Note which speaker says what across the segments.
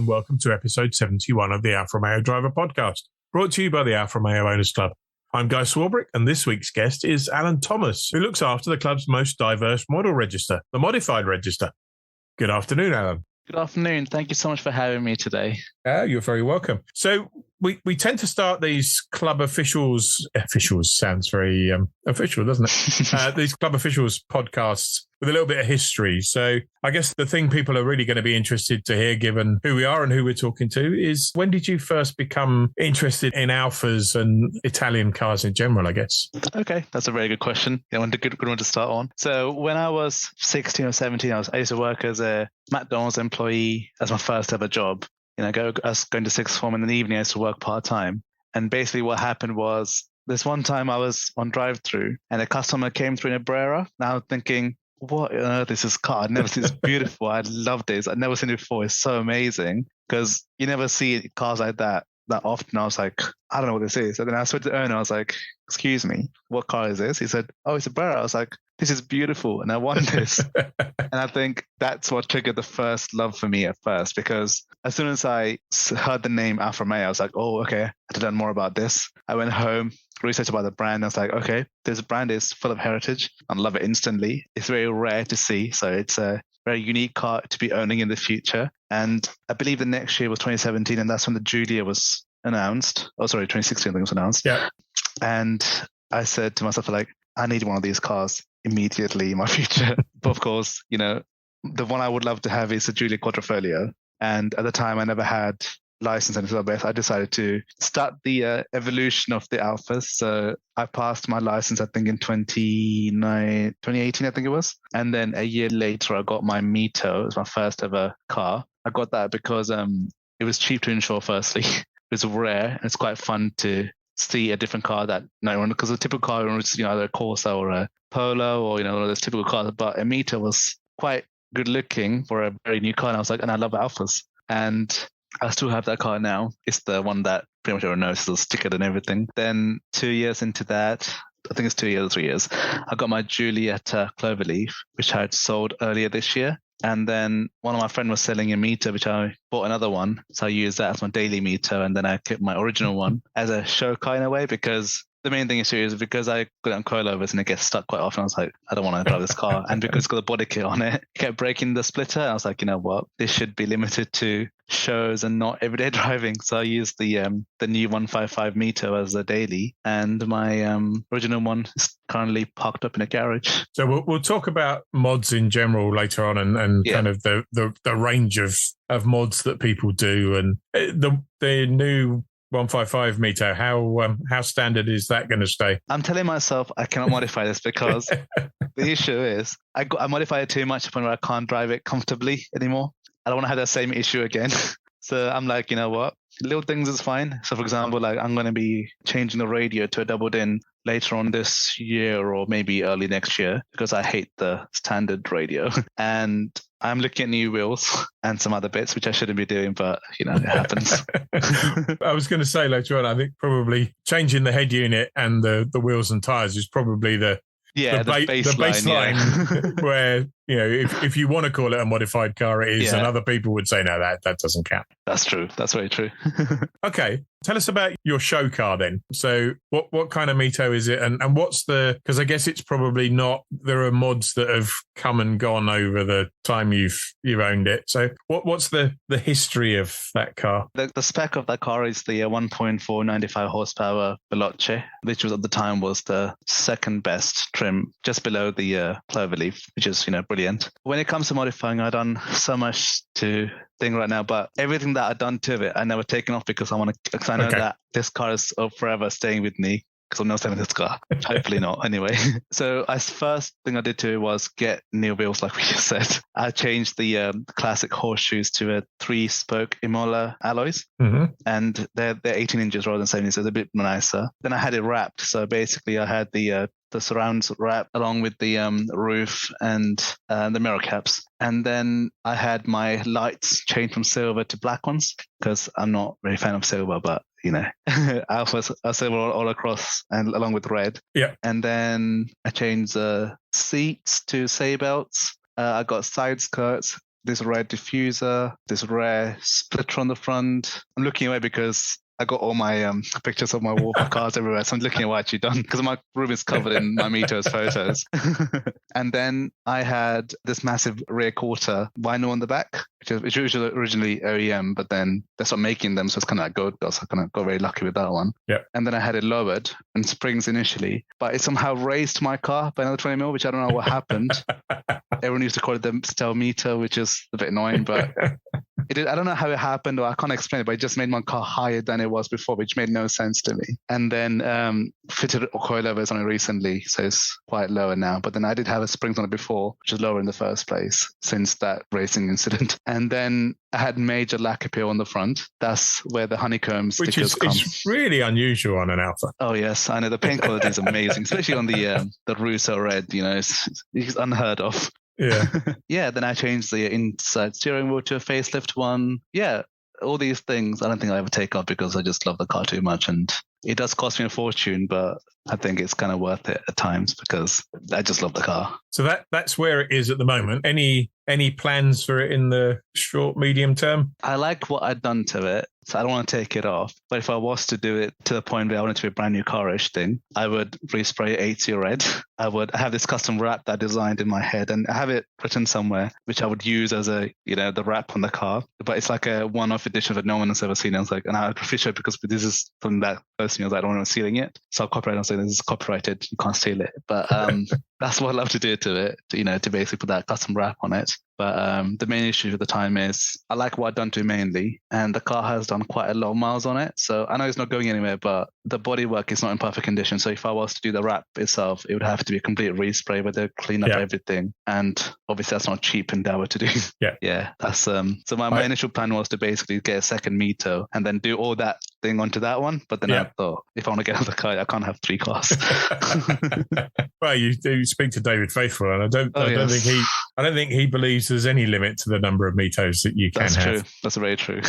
Speaker 1: and welcome to episode 71 of the Alfa Romeo Driver Podcast, brought to you by the Alfa Romeo Owners Club. I'm Guy Swarbrick, and this week's guest is Alen Thomas, who looks after the club's most diverse model register, the Modified Register. Good afternoon, Alen.
Speaker 2: Good afternoon. Thank you so much for having me today.
Speaker 1: You're very welcome. So we tend to start these club officials sounds very official, doesn't it? These club officials podcasts with a little bit of history. So I guess the thing people are really going to be interested to hear, given who we are and who we're talking to, is when did you first become interested in Alfas and Italian cars in general, I guess?
Speaker 2: Okay, that's a very good question. A good one to start on. So when I was 16 or 17, I used to work as a McDonald's employee as my first ever job. I was going to sixth form, and in the evening I used to work part-time. And basically what happened was this one time I was on drive-through and a customer came through in a Brera. Now I'm thinking, what on earth is this car? I'd never seen this beautiful. I love this. I'd never seen it before. It's so amazing because you never see cars like that often. I was like, I don't know what this is. And then I spoke to the owner. I was like, excuse me, what car is this? He said, oh, it's a Brera. I was like, this is beautiful and I want this. And I think that's what triggered the first love for me at first, because as soon as I heard the name Alfa Romeo, I was like, oh, okay, I have to learn more about this. I went home, researched about the brand. I was like, okay, this brand is full of heritage. I love it instantly. It's very rare to see. So it's a very unique car to be owning in the future. And I believe the next year was 2017, and that's when the Giulia was announced. Oh, sorry, 2016 I think it was announced.
Speaker 1: Yeah.
Speaker 2: And I said to myself, like, I need one of these cars immediately in my future. But of course, the one I would love to have is a Giulia Quadrifoglio. And at the time, I never had license and so I decided to start the evolution of the Alfas. So I passed my license, I think in 2018, I think it was. And then a year later, I got my Mito. It was my first ever car. I got that because it was cheap to insure, firstly. It was rare, and it's quite fun to see a different car that no one, because a typical car was either a Corsa or a Polo or one of those typical cars, but a Mito was quite good looking for a very new car. And I was like, and I love Alfas. And I still have that car now. It's the one that pretty much everyone knows, it's stickered and everything. Then 2 years into that, I think it's 2 years or 3 years, I got my Giulietta Cloverleaf, which I had sold earlier this year. And then one of my friends was selling a Mito, which I bought another one. So I used that as my daily Mito. And then I kept my original one as a show car in a way, because the main thing is because I go on coilovers and it gets stuck quite often. I was like, I don't want to drive this car. And because it's got a body kit on it, it kept breaking the splitter. I was like, you know what? This should be limited to shows and not everyday driving. So I used the new 155 Mito as a daily. And my original one is currently parked up in a garage. So
Speaker 1: we'll talk about mods in general later on and kind of the range of mods that people do. And the new 155 Mito, how standard is that going to stay?
Speaker 2: I'm telling myself I cannot modify this because the issue is I modified it too much to the point where I can't drive it comfortably anymore. I don't want to have that same issue again. So I'm like, you know what? Little things is fine. So for example, like I'm going to be changing the radio to a doubled in later on this year or maybe early next year because I hate the standard radio. And I'm looking at new wheels and some other bits, which I shouldn't be doing, but it happens.
Speaker 1: I was going to say later on, I think probably changing the head unit and the wheels and tires is probably the baseline where, if you want to call it a modified car, it is, and other people would say, no, that doesn't count.
Speaker 2: That's true. That's very true.
Speaker 1: Okay. Tell us about your show car then. So what kind of Mito is it? And what's because I guess it's probably not, there are mods that have come and gone over the time you've owned it. So what's the history of that car?
Speaker 2: The spec of that car is the 1.4 95 horsepower Veloce, which was at the time was the second best trim, just below the Cloverleaf, which is, brilliant. When it comes to modifying, I've done so much to thing right now, but everything that I've done to it, I never taken off because I know that this car is forever staying with me because I'm not selling this car. Hopefully not. Anyway, so first thing I did to it was get new wheels, like we just said. I changed the classic horseshoes to a 3-spoke Imola alloys, and they're 18 inches rather than 17, so it's a bit nicer. Then I had it wrapped, so basically I had the surrounds wrap along with the roof and the mirror caps. And then I had my lights changed from silver to black ones because I'm not really a fan of silver, but Alpha's are silver all across and along with red.
Speaker 1: Yeah.
Speaker 2: And then I changed the seats to say belts. I got side skirts this red diffuser, this rare splitter on the front. I'm looking away because I got all my pictures of my wall for cars everywhere. So I'm looking at what I actually done because my room is covered in my Mito's photos. And then I had this massive rear quarter vinyl on the back, which was originally OEM, but then they stopped making them. So it's kind of like gold dust. I kind of got very lucky with that one.
Speaker 1: Yeah.
Speaker 2: And then I had it lowered and springs initially, but it somehow raised my car by another 20 mil, which I don't know what happened. Everyone used to call it the Stel Mito, which is a bit annoying, but it did. I don't know how it happened, or I can't explain it, but it just made my car higher than it was before, which made no sense to me. And then fitted coilovers on it recently, so it's quite lower now. But then I did have a springs on it before, which is lower in the first place since that racing incident. And then I had major lack appeal on the front. That's where the honeycomb stickers come.
Speaker 1: It's really unusual on an Alfa.
Speaker 2: Oh yes, I know the paint quality is amazing, especially on the Russo red. You know, it's unheard of.
Speaker 1: Yeah.
Speaker 2: Yeah, then I changed the inside steering wheel to a facelift one. Yeah, all these things I don't think I'll ever take up because I just love the car too much. And it does cost me a fortune, but I think it's kind of worth it at times because I just love the car.
Speaker 1: So that's where it is at the moment. Any plans for it in the short, medium term?
Speaker 2: I like what I've done to it, so I don't want to take it off. But if I was to do it to the point where I want it to be a brand new car-ish thing, I would respray 80 red. I have this custom wrap that I designed in my head, and I have it written somewhere, which I would use as the wrap on the car. But it's like a one-off edition that no one has ever seen. I was like, and I appreciate it because this is from that person. I was like, I don't want to stealing it. So I'll copyright and say this is copyrighted. You can't steal it. But that's what I love to do to it, to basically put that custom wrap on it. But the main issue at the time is I like what I've done to it mainly, and the car has done quite a lot of miles on it. So I know it's not going anywhere, but the bodywork is not in perfect condition. So if I was to do the wrap itself, it would have to be a complete respray where they clean up everything. And obviously that's not cheap endeavor to do. Yeah. Yeah. That's so my initial plan was to basically get a second Mito and then do all that thing onto that one. But then I thought, if I want to get another car, I can't have 3 cars.
Speaker 1: Well, you do speak to David Faithful, and I don't think he believes there's any limit to the number of Mitos that you can have.
Speaker 2: That's true. That's very true.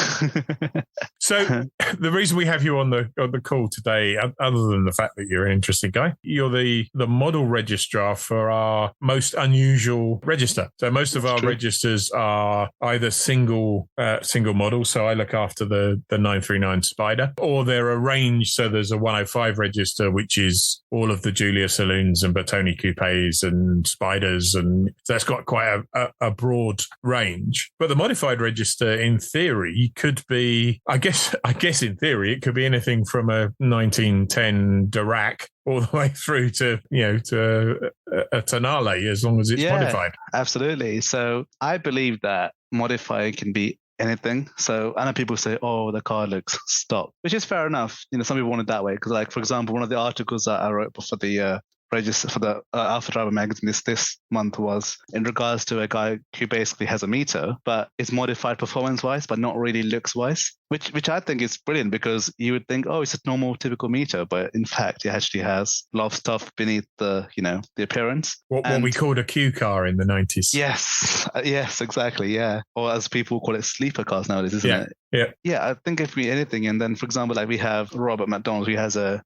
Speaker 1: So the reason we have you on the call today, other than the fact that you're an interesting guy, you're the model registrar for our most unusual register. So most of our registers are either single model. So I look after the 939 Spider, or they're arranged. So there's a 105 register, which is all of the Giulia Saloons and Bertoni coupes and Spiders, and so that's got quite a broad range. But the modified register, in theory, could be, I guess in theory, it could be anything from a 1910 Dirac all the way through to a Tonale, as long as it's modified.
Speaker 2: Absolutely. So I believe that modifying can be anything. So I know people say, oh, the car looks stock, which is fair enough. Some people want it that way because, like, for example, one of the articles that I wrote for the register for the Alfa Driver magazine this month was in regards to a guy who basically has a Mito, but it's modified performance-wise, but not really looks-wise. Which I think is brilliant because you would think, oh, it's a normal, typical Mito, but in fact, it actually has a lot of stuff beneath the appearance.
Speaker 1: What we called a Q car in the 90s.
Speaker 2: Yes, exactly, yeah. Or as people call it, sleeper cars nowadays, isn't it? Yeah, I think it could be anything. And then, for example, like we have Robert McDonald, he has a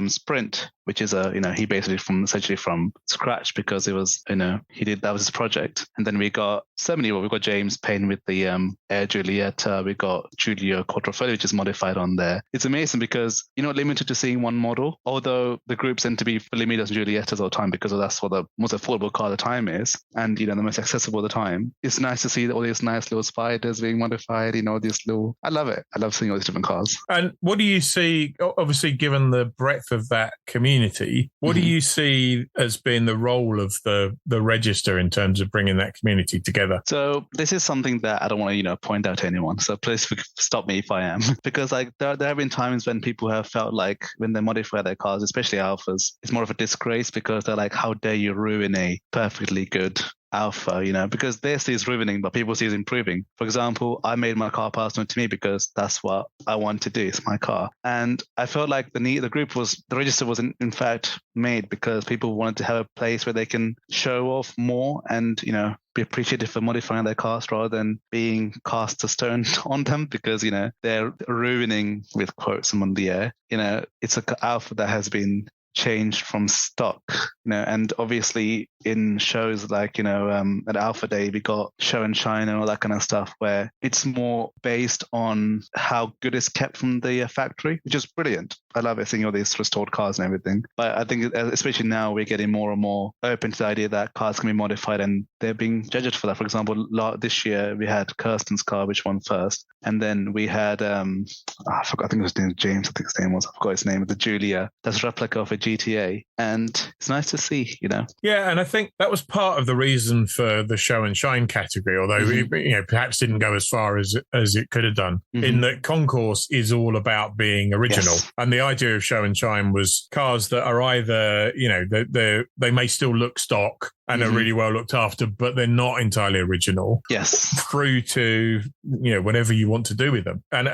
Speaker 2: Sprint, which is he basically essentially from scratch because it was that was his project. And then we got so many. We got James Payne with the Air Giulietta. We got Giulia Quadrifoglio, which is modified on there. It's amazing because you're not limited to seeing one model, although the groups tend to be Fellini's and Giuliettas all the time because that's what the most affordable car at the time is, and the most accessible at the time. It's nice to see all these nice little Spiders being modified. I love it. I love seeing all these different cars.
Speaker 1: And what do you see? Obviously, given the breadth of that community, what do you see as being the role of the register in terms of bringing that community together?
Speaker 2: So this is something that I don't want to point out to anyone. So please stop me if I am, because there have been times when people have felt like when they modify their cars, especially Alfas, it's more of a disgrace because they're like, how dare you ruin a perfectly good Alfa, because they see it's ruining, but people see it's improving. For example, I made my car personal to me because that's what I want to do. It's my car. And I felt like the register was in fact made because people wanted to have a place where they can show off more and, be appreciative for modifying their cars rather than being cast a stone on them because, they're ruining, with quotes, them on the air. It's an Alfa that has been changed from stock, and obviously in shows like, at Alpha Day, we got Show and Shine and all that kind of stuff, where it's more based on how good it's kept from the factory, which is brilliant. I love it, seeing all these restored cars and everything. But I think, especially now, we're getting more and more open to the idea that cars can be modified and they're being judged for that. For example, this year we had Kirsten's car, which won first. And then we had, I forgot, I think it was named James, I think his name was, I forgot his name, the Giulia. That's a replica of a GTA. And it's nice to see,
Speaker 1: Yeah, and I think that was part of the reason for the Show and Shine category, although it perhaps didn't go as far as it could have done, in that Concourse is all about being original. Yes. And the idea of Show and Shine was cars that are either, they may still look stock and are really well looked after, but they're not entirely original.
Speaker 2: Yes.
Speaker 1: Through to, whatever you want to do with them. And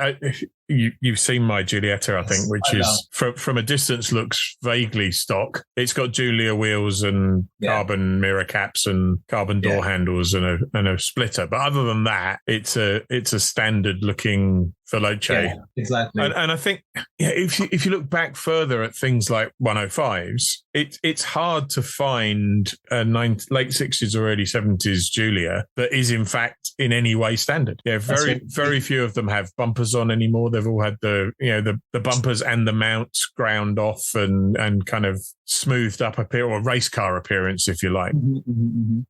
Speaker 1: you've seen my Giulietta, I think, which is from a distance looks vaguely stock. It's got Giulia wheels and carbon mirror caps and carbon door handles and a splitter. But other than that, it's a standard looking Veloce.
Speaker 3: Yeah, exactly.
Speaker 1: And I think if you look back further at things like 105s, it's hard to find a late 60s or early 70s Giulia that is in fact in any way standard. Yeah, very few of them have bumpers on anymore. They've all had the bumpers and the mounts ground off and kind of smoothed up or race car appearance, if you like.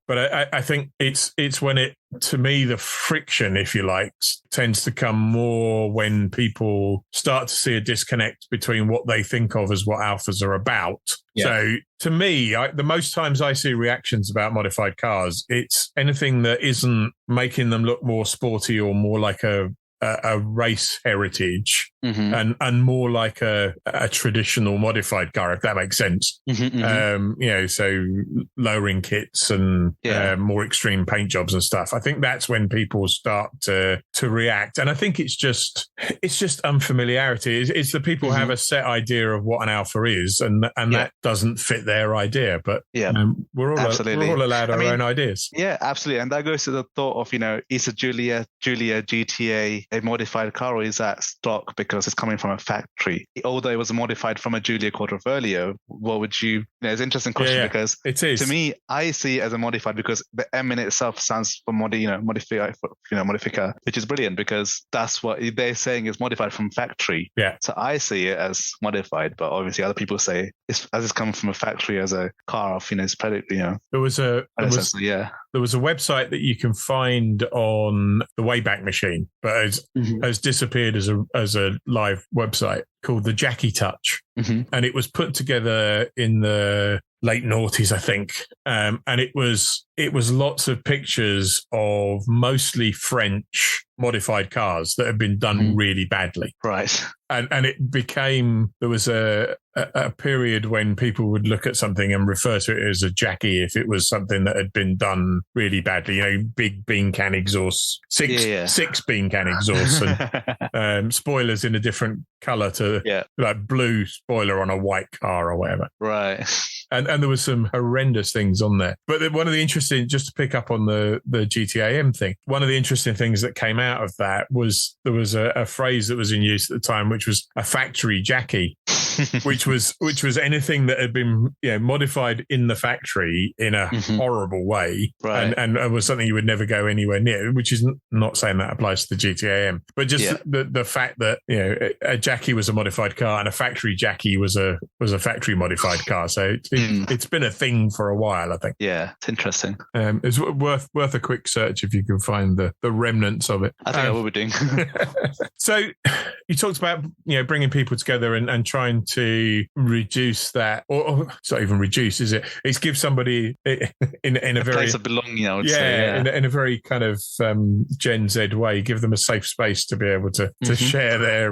Speaker 1: But I think it's when to me, the friction, if you like, tends to come more when people start to see a disconnect between what they think of as what Alphas are about. Yeah. So to me, the most times I see reactions about modified cars, it's anything that isn't making them look more sporty or more like a race heritage and more like a traditional modified car, if that makes sense. So lowering kits and more extreme paint jobs and stuff. I think that's when people start to react. And I think it's just unfamiliarity. It's the people have a set idea of what an Alpha is and that doesn't fit their idea. But we're all allowed our own ideas.
Speaker 2: Yeah, absolutely. And that goes to the thought of, is a Giulia GTA a modified car, or is that stock because it's coming from a factory? Although it was modified from a Giulia Quadrifoglio, what would you? It's an interesting question because
Speaker 1: it is.
Speaker 2: To me, I see it as a modified because the M in itself stands for modifica, which is brilliant because that's what they're saying is modified from factory.
Speaker 1: Yeah.
Speaker 2: So I see it as modified, but obviously other people say it's coming from a factory as a car of it's predicted.
Speaker 1: There was a website that you can find on the Wayback Machine, but has disappeared as a live website called the Jacky Touch. And it was put together in the late noughties, I think. And it was lots of pictures of mostly French modified cars that had been done really badly.
Speaker 2: Right.
Speaker 1: And it became, there was a period when people would look at something and refer to it as a Jacky if it was something that had been done really badly, big bean can exhaust, six bean can exhaust and spoilers in a different color to like blue spoiler on a white car or whatever.
Speaker 2: Right.
Speaker 1: And there was some horrendous things on there. But one of the interesting, just to pick up on the GTAM thing, one of the interesting things that came out of that was there was a phrase that was in use at the time, which was a factory Jacky, which was anything that had been modified in the factory in a horrible way,
Speaker 2: right.
Speaker 1: and was something you would never go anywhere near. Which is not saying that applies to the GTAM, but just the fact that a Jacky was a modified car and a factory Jacky was a factory modified car. So it's been a thing for a while, I think.
Speaker 2: Yeah, it's interesting.
Speaker 1: It's worth a quick search if you can find the remnants of it.
Speaker 2: I think I will be doing.
Speaker 1: So you talked about bringing people together and trying to reduce that, or it's not even reduce, is it? It's give somebody in a very
Speaker 2: place of belonging. I would say,
Speaker 1: in a very kind of Gen Z way, give them a safe space to be able to share their.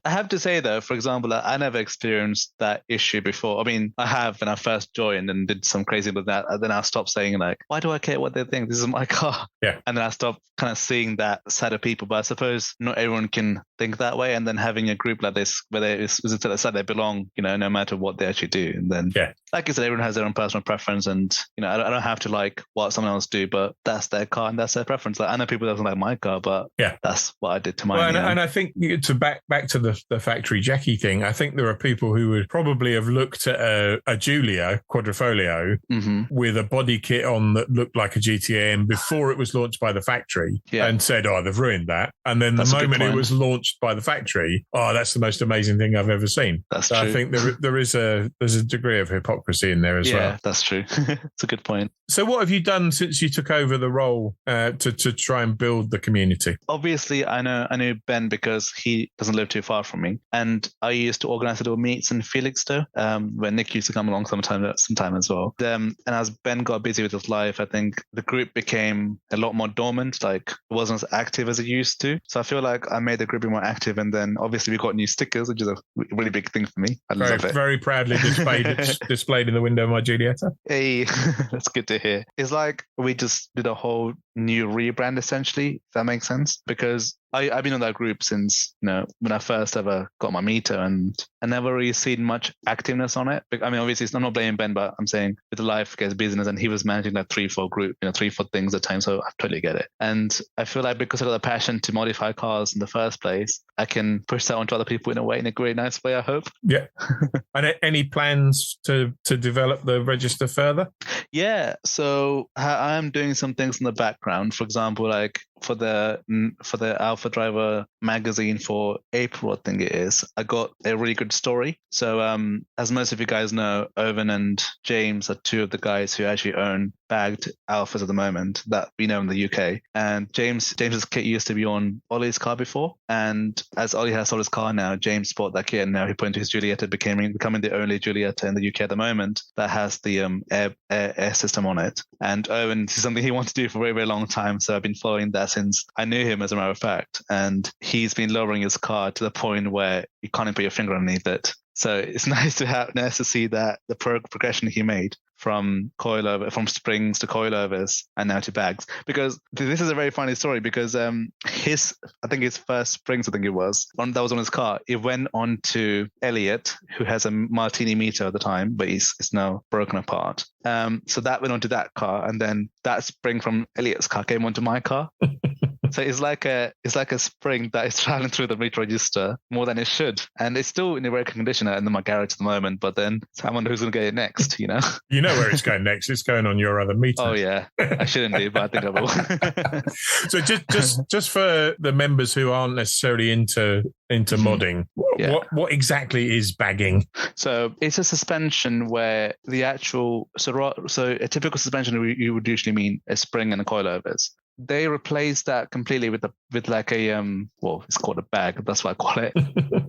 Speaker 2: I have to say though, for example, I never experienced that issue before. I mean, I have when I first joined and did some crazy with that. And then I stopped saying like, why do I care what they think? This is my car.
Speaker 1: Yeah.
Speaker 2: And then I stopped kind of seeing that side of people. But I suppose not everyone can think that way. And then having a group like this, where it's like they belong, no matter what they actually do. And then, like you said, everyone has their own personal preference, and I don't have to like what someone else do, but that's their car and that's their preference. Like I know people that don't like my car, but that's what I did to mine.
Speaker 1: Well, and I think to back to the factory Jacky thing, I think there are people who would probably have looked at a Giulia Quadrifoglio with a body kit on that looked like a GTM before it was launched by the factory and said, "Oh, they've ruined that." And then the moment it was launched by the factory, "Oh, that's the most amazing thing I've ever seen."
Speaker 2: That's true.
Speaker 1: I think there's a degree of hypocrisy in there as well. Yeah,
Speaker 2: that's true. It's a good point.
Speaker 1: So what have you done since you took over the role to try and build the community?
Speaker 2: Obviously, I knew Ben because he doesn't live too far from me. And I used to organize little meets in Felixstowe, where Nick used to come along sometime as well. And as Ben got busy with his life, I think the group became a lot more dormant, like it wasn't as active as it used to. So I feel like I made the group more active. And then obviously we got new stickers, which is a really big thing for me. I love it. Very
Speaker 1: proudly displayed in the window of my Giulietta.
Speaker 2: Hey, that's good to hear. It's like we just did a whole new rebrand, essentially, if that makes sense. Because I've been on that group since, when I first ever got my meter, and I never really seen much activeness on it. I mean, obviously, I'm not blaming Ben, but I'm saying with life gets business, and he was managing like 3-4 group, 3-4 things at a time. So I totally get it. And I feel like because I got the passion to modify cars in the first place, I can push that onto other people in a great, nice way, I hope.
Speaker 1: Yeah. And any plans to develop the register further?
Speaker 2: Yeah. So I am doing some things in the background. For example, like for the Alfa Driver magazine for April, I think it is, I got a really good story. So as most of you guys know, Owen and James are two of the guys who actually own bagged Alphas at the moment that we know in the UK. And James's kit used to be on Ollie's car before. And as Ollie has sold his car now, James bought that kit, and now he put into his Giulietta, becoming the only Giulietta in the UK at the moment that has the air system on it. And Owen, this is something he wants to do for a very, very long time. So I've been following that since I knew him, as a matter of fact. And he's been lowering his car to the point where you can't even put your finger underneath it. So it's nice to see that the progression he made from springs to coilovers and now to bags. Because this is a very funny story, because his first springs, that was on his car, it went on to Elliot, who has a Martini meter at the time, but it's now broken apart. So that went onto that car, and then that spring from Elliot's car came onto my car. So it's like a spring that is traveling through the meter register more than it should, and it's still in a very good condition in my garage at the moment. But then I wonder who's going to get it next. You know
Speaker 1: where it's going next. It's going on your other meter.
Speaker 2: Oh yeah, I shouldn't do, but I think I will.
Speaker 1: So just for the members who aren't necessarily into modding, what exactly is bagging?
Speaker 2: So it's a suspension where the actual so a typical suspension you would usually mean a spring and a coilovers. They replaced that completely with like a it's called a bag. That's what I call it,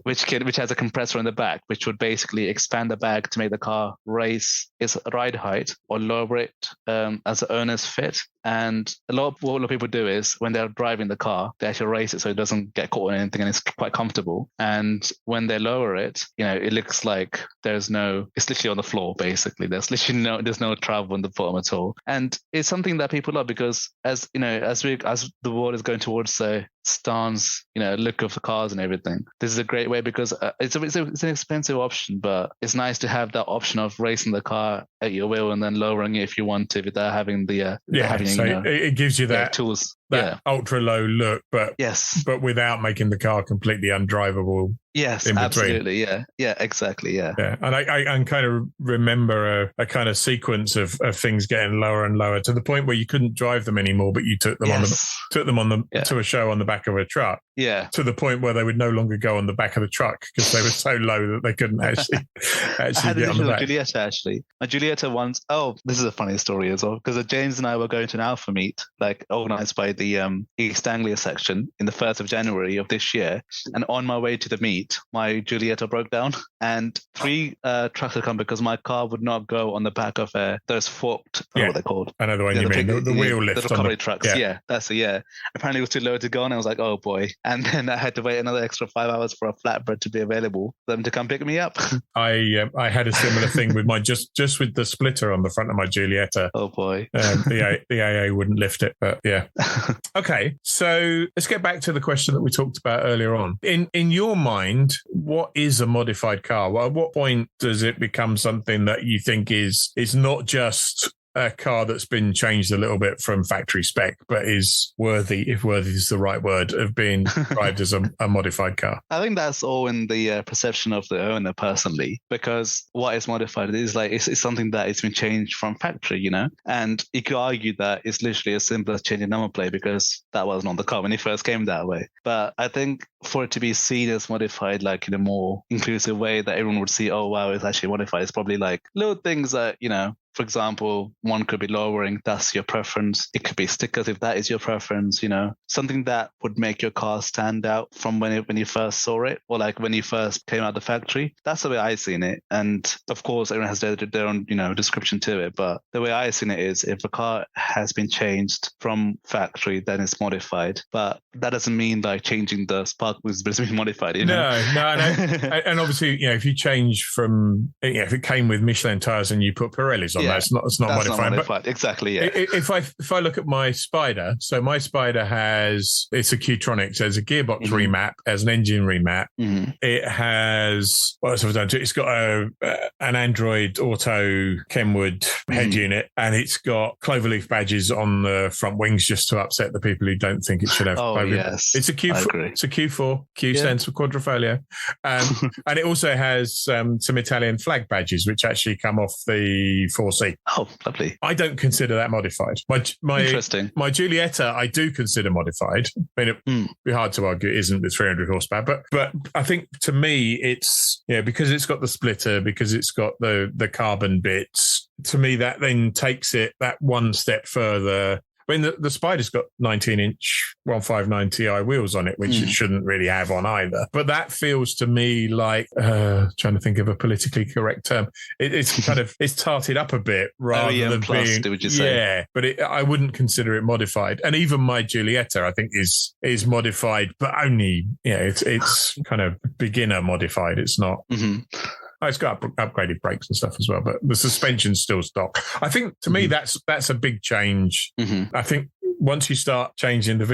Speaker 2: which has a compressor in the back, which would basically expand the bag to make the car raise its ride height or lower it as the owner's fit. And what a lot of people do is when they're driving the car, they actually raise it so it doesn't get caught in anything, and it's quite comfortable. And when they lower it, it looks like it's literally on the floor, basically. There's no travel on the bottom at all. And it's something that people love, because as the world is going towards the stance, look of the cars and everything, this is a great way, because it's an expensive option, but it's nice to have that option of racing the car at your will and then lowering it if you want to, without having
Speaker 1: it gives you that
Speaker 2: tools,
Speaker 1: ultra low look, but without making the car completely undrivable.
Speaker 2: Yes, absolutely. Yeah, exactly. Yeah.
Speaker 1: And I kind of remember a kind of sequence of things getting lower and lower to the point where you couldn't drive them anymore, but you took them to a show on the back of a truck.
Speaker 2: Yeah.
Speaker 1: To the point where they would no longer go on the back of the truck because they were so low that they couldn't actually get on the back.
Speaker 2: Giulietta, actually. My Giulietta once. Oh, this is a funny story as well, because James and I were going to an Alpha meet, like organized by the East Anglia section in the 1st of January of this year. And on my way to the meet, my Giulietta broke down, and 3 trucks had come because my car would not go on the back of those forked. What are they called?
Speaker 1: I know the one you mean. The wheel lift.
Speaker 2: The recovery trucks. Yeah, that's it. Yeah. Apparently, it was too low to go on. I was like, oh boy. And then I had to wait another extra 5 hours for a flatbread to be available for them to come pick me up.
Speaker 1: I had a similar thing with my just with the splitter on the front of my Giulietta.
Speaker 2: Oh boy.
Speaker 1: The AA wouldn't lift it, but yeah. Okay, so let's get back to the question that we talked about earlier on. In your mind, what is a modified car? Well, at what point does it become something that you think is not just a car that's been changed a little bit from factory spec, but is worthy, if worthy is the right word, of being described as a modified car?
Speaker 2: I think that's all in the perception of the owner personally, because what is modified is like, it's something that has been changed from factory, you know? And you could argue that it's literally as simple as changing number plate, because that wasn't on the car when it first came that way. But I think for it to be seen as modified, like in a more inclusive way that everyone would see, oh, wow, it's actually modified, it's probably like little things that, you know, for example, one could be lowering, that's your preference. It could be stickers if that is your preference, you know, something that would make your car stand out from when you first saw it, or like when you first came out of the factory. That's the way I've seen it. And of course, everyone has their own, you know, description to it. But the way I've seen it is, if a car has been changed from factory, then it's modified. But that doesn't mean like changing the spark plugs has been modified, you know?
Speaker 1: No. And obviously, you know, if you change from, you know, if it came with Michelin tires and you put Pirellis on, it's not modified.
Speaker 2: But exactly, yeah.
Speaker 1: If I look at my Spider, so my Spider it's a Q-tronic, so there's a gearbox remap, has an engine remap. It has, what else have I done to it? It's got an Android Auto Kenwood head unit, and it's got cloverleaf badges on the front wings just to upset the people who don't think it should have cloverleaf.
Speaker 2: Yes.
Speaker 1: It's a Q4. It's a Q4. Q stands for Quadrifoglio. And it also has some Italian flag badges, which actually come off the 4C.
Speaker 2: Oh, lovely.
Speaker 1: I don't consider that modified.
Speaker 2: Interesting.
Speaker 1: My Giulietta, I do consider modified. I mean, it'd be hard to argue it isn't with 300 horsepower, but I think to me, it's, because it's got the splitter, because it's got the carbon bits, to me, that then takes it that one step further. I mean, the Spider's got 19-inch 159 Ti wheels on it, which it shouldn't really have on either. But that feels to me like, trying to think of a politically correct term, it's kind of, it's tarted up a bit rather than being, would you say? Yeah, but I wouldn't consider it modified. And even my Giulietta, I think, is modified, but only, it's kind of beginner modified. It's not... It's got upgraded brakes and stuff as well, but the suspension's still stock. I think, to me, that's a big change. I think once you start changing the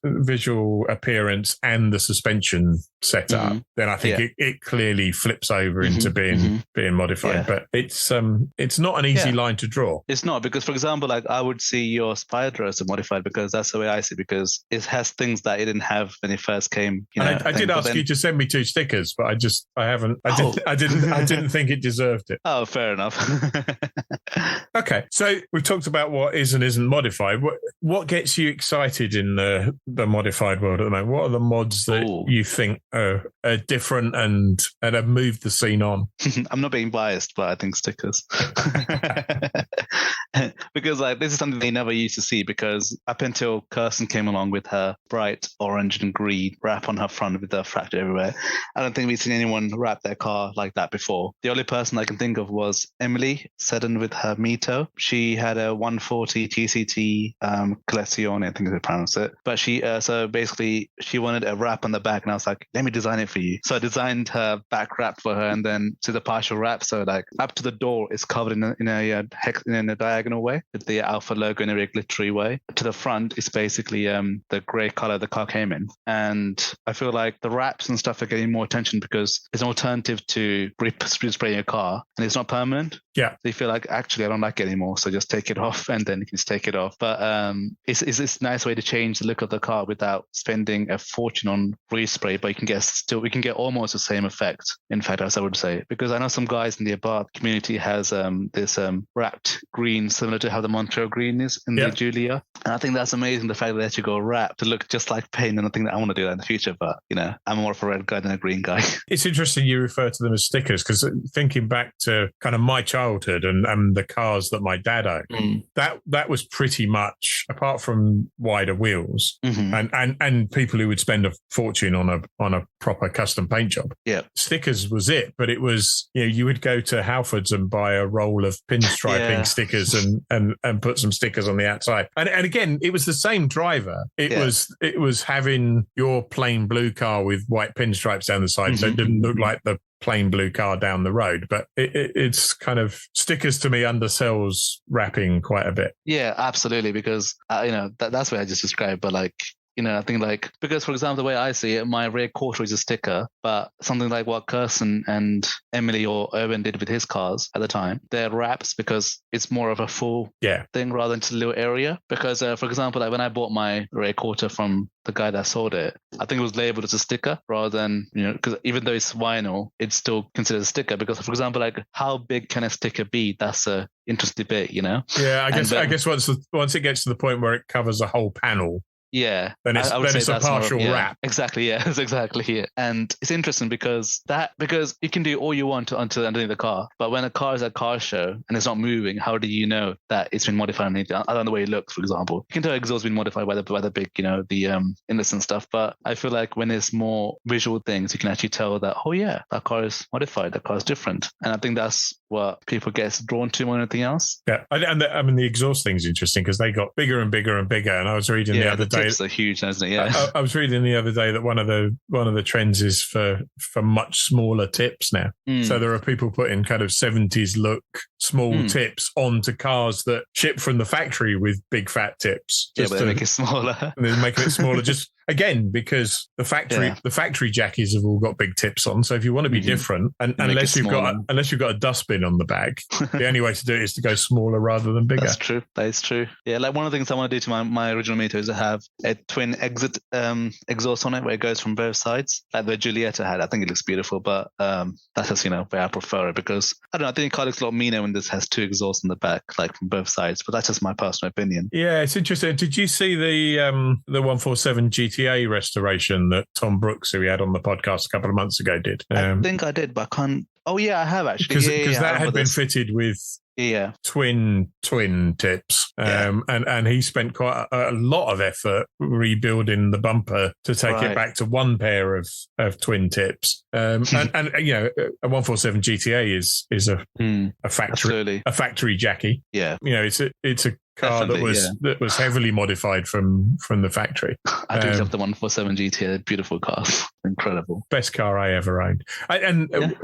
Speaker 1: visual appearance and the suspension setup, then I think it clearly flips over into being modified. Yeah. But it's not an easy line to draw.
Speaker 2: It's not, because, for example, like I would see your Spider as a modified, because that's the way I see it, because it has things that it didn't have when it first came.
Speaker 1: I did ask you to send me 2 stickers, but I haven't. I didn't think it deserved it.
Speaker 2: Oh, fair enough.
Speaker 1: Okay, so we've talked about what is and isn't modified. What gets you excited in the modified world at the moment? What are the mods that you think are different and have moved the scene on?
Speaker 2: I'm not being biased, but I think stickers. Because like this is something they never used to see, because up until Kirsten came along with her bright orange and green wrap on her front with the fracture everywhere, I don't think we've seen anyone wrap their car like that before. The only person I can think of was Emily Seddon with her Mito. She had a 140 TCT Collezione, I think they pronounce it. But she so basically she wanted a wrap on the back, and I was like, let me design it for you. So I designed her back wrap for her, and then to the partial wrap, so like up to the door is covered in a diagonal way with the Alfa logo in a very glittery way. To the front is basically the grey color the car came in. And I feel like the wraps and stuff are getting more attention because it's an alternative to spraying a car, and it's not permanent.
Speaker 1: Yeah.
Speaker 2: So you feel like, actually, I don't like it anymore, so just take it off, and then you can just take it off. But it's a nice way to change the look of the car without spending a fortune on respray, but we can get almost the same effect, in fact, as I would say. Because I know some guys in the Abarth community has this wrapped green, similar to how the Montreal green is in the Giulia. And I think that's amazing, the fact that they actually go wrap to look just like paint, and I think that I want to do that in the future. But, I'm more of a red guy than a green guy.
Speaker 1: It's interesting you refer to them as stickers, because thinking back to kind of my childhood and the cars that my dad owned, that was pretty much, apart from wider wheels and people who would spend a fortune on a a proper custom paint job.
Speaker 2: Yeah.
Speaker 1: Stickers was it, but it was, you would go to Halfords and buy a roll of pinstriping stickers and put some stickers on the outside. And again, it was the same driver. It was having your plain blue car with white pinstripes down the side, so it didn't look like the plain blue car down the road, but it's kind of stickers to me undersells wrapping quite a bit.
Speaker 2: Yeah, absolutely, because that's what I just described, but like, I think like, because for example, the way I see it, my rear quarter is a sticker, but something like what Kirsten and Emily or Owen did with his cars at the time, they're wraps because it's more of a full thing rather than just a little area. Because for example, like when I bought my rear quarter from the guy that sold it, I think it was labeled as a sticker rather than, because even though it's vinyl, it's still considered a sticker. Because for example, like how big can a sticker be? That's a interesting bit, Yeah,
Speaker 1: I guess once it gets to the point where it covers a whole panel,
Speaker 2: yeah,
Speaker 1: then it's a partial wrap.
Speaker 2: Exactly, yeah, that's exactly it. And it's interesting because you can do all you want until underneath the car, but when a car is at a car show and it's not moving, how do you know that it's been modified underneath? I don't know the way it looks, for example. You can tell exhaust has been modified by the big, the inlets and stuff. But I feel like when there's more visual things, you can actually tell that, oh yeah, that car is modified, that car is different. And I think that's what people get drawn to more than anything else.
Speaker 1: Yeah, and the exhaust thing's interesting because they got bigger and bigger and bigger. And I was reading the other day.
Speaker 2: Tips are huge, isn't it? Yeah.
Speaker 1: I was reading the other day that one of the trends is for much smaller tips now. So there are people putting kind of 70s look small tips onto cars that ship from the factory with big fat tips.
Speaker 2: But they make it smaller.
Speaker 1: And they're making it smaller just again because the factory Jackies have all got big tips on. So if you want to be different, and unless you've got a dustbin on the back, the only way to do it is to go smaller rather than bigger.
Speaker 2: That's true. That is true. Yeah, like one of the things I want to do to my original Mito is to have a twin exit exhaust on it where it goes from both sides, like the Giulietta had. I think it looks beautiful, but that's just where I prefer it because I don't know. I think the car looks a lot meaner when this has two exhausts on the back, like from both sides. But that's just my personal opinion. Yeah,
Speaker 1: it's interesting. Did you see the 147 GTA restoration that Tom Brooks, who we had on the podcast a couple of months ago, did?
Speaker 2: I think I did, but I can't. Oh yeah, I have actually.
Speaker 1: Because that had been fitted with twin tips, and he spent quite a lot of effort rebuilding the bumper to take it back to one pair of twin tips. And a 147 GTA is a factory Jacky.
Speaker 2: Yeah,
Speaker 1: it's a car that was heavily modified from the factory.
Speaker 2: I do love the 147 GT, beautiful car, incredible,
Speaker 1: best car I ever owned.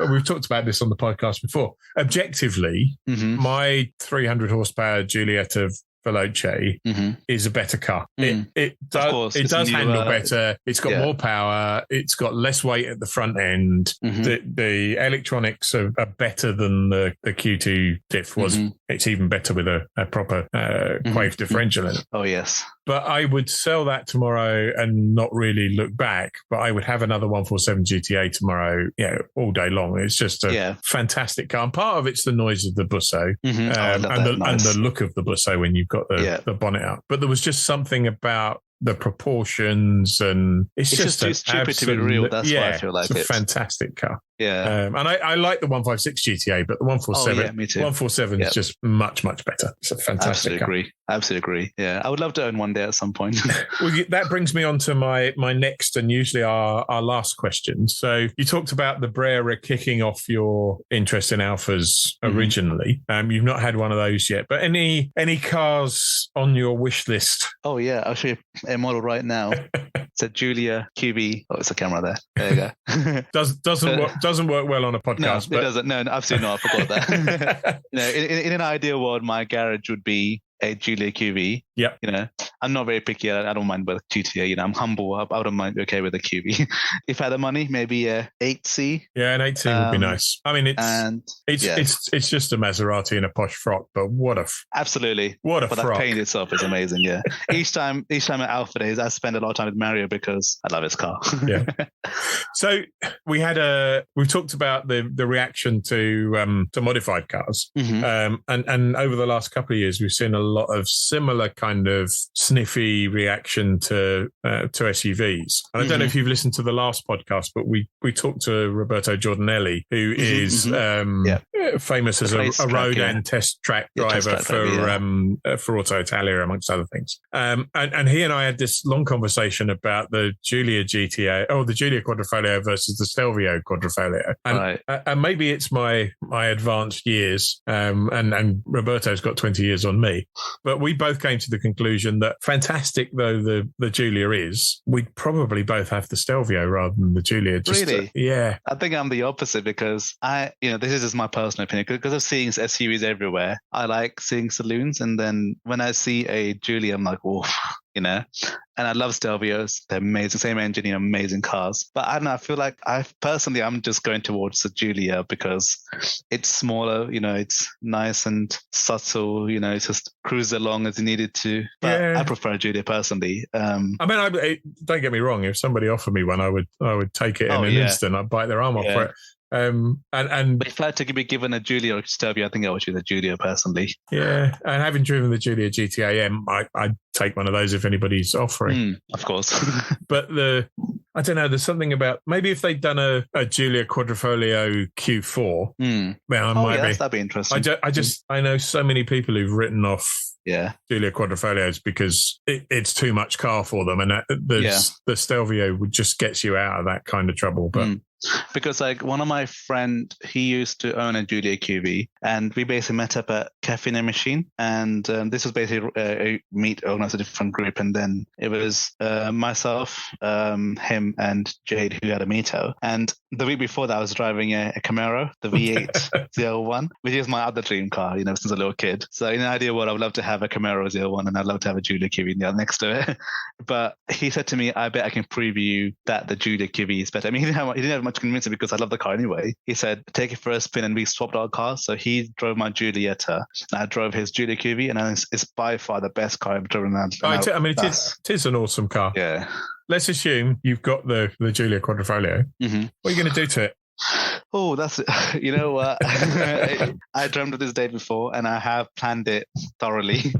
Speaker 1: We've talked about this on the podcast before. Objectively, my 300 horsepower Giulietta Veloce is a better car. It does handle better. It's got more power. It's got less weight at the front end. The electronics are better than the Q2 diff was. It's even better with a proper Quave differential in it.
Speaker 2: Oh yes.
Speaker 1: But I would sell that tomorrow and not really look back. But I would have another 147 GTA tomorrow, all day long. It's just a fantastic car. And part of it's the noise of the Busso and the look of the Busso when you've got the bonnet out. But there was just something about the proportions, and it's just
Speaker 2: too stupid to be real. That's why I feel like
Speaker 1: it's a fantastic car.
Speaker 2: Yeah,
Speaker 1: and I like the 156 GTA, but the 147,
Speaker 2: me too.
Speaker 1: 147 is just much better. It's a fantastic car.
Speaker 2: Absolutely agree. Yeah, I would love to own one day at some point.
Speaker 1: Well, that brings me on to my next and usually our last question. So you talked about the Brera kicking off your interest in Alfas originally. You've not had one of those yet, but any cars on your wish list?
Speaker 2: Oh yeah, I'll show you a model right now. It's a Giulia QB. Oh, it's a camera there. There you go.
Speaker 1: Doesn't work well on a podcast.
Speaker 2: No, it doesn't. No, absolutely not. I forgot that. In an ideal world, my garage would be a Giulia QV.
Speaker 1: Yeah.
Speaker 2: I'm not very picky. I don't mind with GTA. I'm humble. I wouldn't mind okay with a QV. If I had the money, maybe a 8C.
Speaker 1: Yeah, an 8C would be nice. I mean, it's just a Maserati in a posh frock, but what a frock.
Speaker 2: That paint itself is amazing. Yeah. Each time at Alfa Days, I spend a lot of time with Mario because I love his car.
Speaker 1: Yeah. So we've talked about the reaction to modified cars, and over the last couple of years, we've seen a lot of similar kind of sniffy reaction to SUVs. And I don't know if you've listened to the last podcast, but we talked to Roberto Giordinelli, who is famous as a road and test track driver for Auto Italia, amongst other things. And he and I had this long conversation about the Giulia Quadrifoglio versus the Stelvio Quadrifoglio. And maybe it's my advanced years, and Roberto's got 20 years on me, but we both came to the conclusion that, fantastic though the Giulia is, we'd probably both have the Stelvio rather than the Giulia.
Speaker 2: Really?
Speaker 1: Yeah.
Speaker 2: I think I'm the opposite, because this is just my personal opinion, because of seeing SUVs everywhere. I like seeing saloons, and then when I see a Giulia, I'm like, oh, and I love Stelvios. They're amazing, same engine, amazing cars. But I don't know, I feel like I'm just going towards the Giulia because it's smaller, it's nice and subtle, it just cruises along as you needed to. But I prefer Giulia personally. Don't
Speaker 1: get me wrong, if somebody offered me one, I would take it in an instant. I'd bite their arm off for it. But if I had to be given a Giulia or Stelvio, I think I would choose the Giulia personally. Yeah, and having driven the Giulia GTAM, I'd take one of those if anybody's offering.
Speaker 2: Of course.
Speaker 1: But I don't know, there's something about, maybe if they'd done a Giulia Quadrifoglio Q4,
Speaker 2: that'd be interesting.
Speaker 1: I know so many people who've written off Giulia Quadrifolios because it's too much car for them, and the Stelvio would just gets you out of that kind of trouble. But
Speaker 2: because one of my friend, he used to own a Giulia QV, and we basically met up at Cafe in a Machine, and this was basically a meet organized a different group, and then it was myself, him, and Jade who had a Mito. And the week before that, I was driving a Camaro, the V8 01, which is my other dream car, since a little kid. So in an ideal world, I would love to have a Camaro 01, and I'd love to have a Giulia QV next to it. But he said to me, I bet I can prove you that the Giulia QV is better. I mean, he didn't have much convincing because I love the car anyway. He said, take it for a spin, and we swapped our cars. So he drove my Giulietta, and I drove his Giulia QV, and it's by far the best car I've driven.
Speaker 1: It is an awesome car.
Speaker 2: Yeah.
Speaker 1: Let's assume you've got the Giulia Quadrifoglio. Mm-hmm. What are you going to do to it?
Speaker 2: Oh, that's it. You know what? I dreamt of this day before, and I have planned it thoroughly.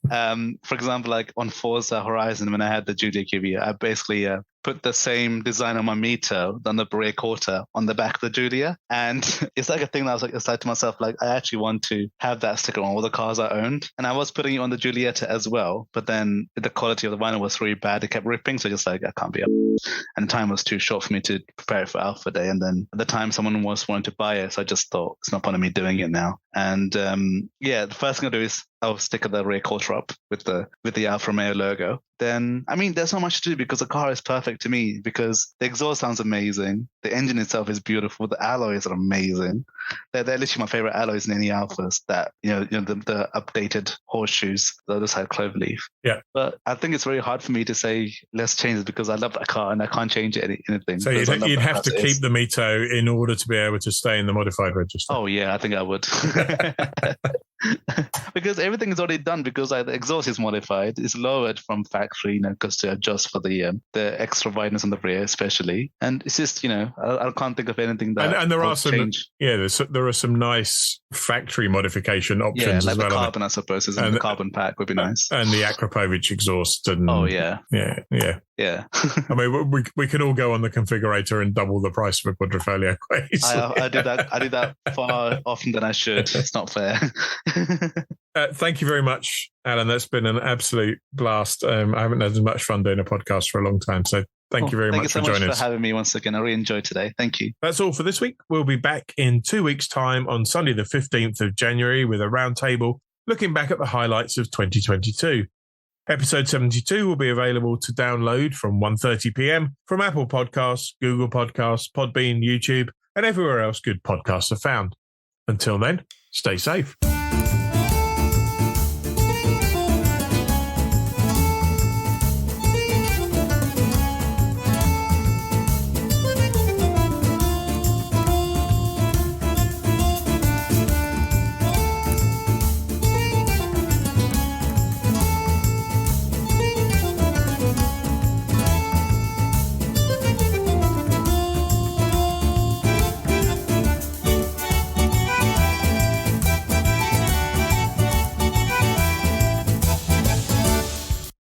Speaker 2: For example, on Forza Horizon, when I had the Giulia QV, I basically put the same design on my Mito, on the rear quarter, on the back of the Giulia. And it's like a thing that I was like to myself, I actually want to have that sticker on all the cars I owned. And I was putting it on the Giulietta as well, but then the quality of the vinyl was really bad. It kept ripping, so I can't be up. And time was too short for me to prepare it for Alpha Day. And then at the time, someone wanted to buy it, so I just thought, it's not point of me doing it now. And the first thing I'll do is I'll stick the rear quarter up with the Alfa Romeo logo. Then, there's not much to do because the car is perfect to me, because the exhaust sounds amazing. The engine itself is beautiful. The alloys are amazing. They're literally my favorite alloys in any Alphas, that, the updated horseshoes, the other side cloverleaf.
Speaker 1: Yeah.
Speaker 2: But I think it's very hard for me to say, let's change it, because I love that car and I can't change anything.
Speaker 1: So you'd have to keep the Mito in order to be able to stay in the modified register.
Speaker 2: Oh, yeah, I think I would. Because everything is already done, because the exhaust is modified. It's lowered from factory, because to adjust for the extra wideness on the rear, especially. And it's just, I can't think of anything that. And there are some change.
Speaker 1: There are some nice factory modification options as well.
Speaker 2: The carbon, I suppose, the carbon pack would be nice.
Speaker 1: And the Akrapovic exhaust. And,
Speaker 2: yeah.
Speaker 1: We can all go on the configurator and double the price of a Quadrifoglio quite easily.
Speaker 2: I do that far often than I should. It's not fair.
Speaker 1: Thank you very much, Alan. That's been an absolute blast. I haven't had as much fun doing a podcast for a long time, so thank you very much for joining us. Thank you so much for having me once again. I really enjoyed today. Thank you. That's all for this week. We'll be back in 2 weeks' time on Sunday the 15th of January with a roundtable looking back at the highlights of 2022. Episode 72 will be available to download from 1:30 p.m. from Apple Podcasts, Google Podcasts, Podbean, YouTube, and everywhere else good podcasts are found. Until then, stay safe.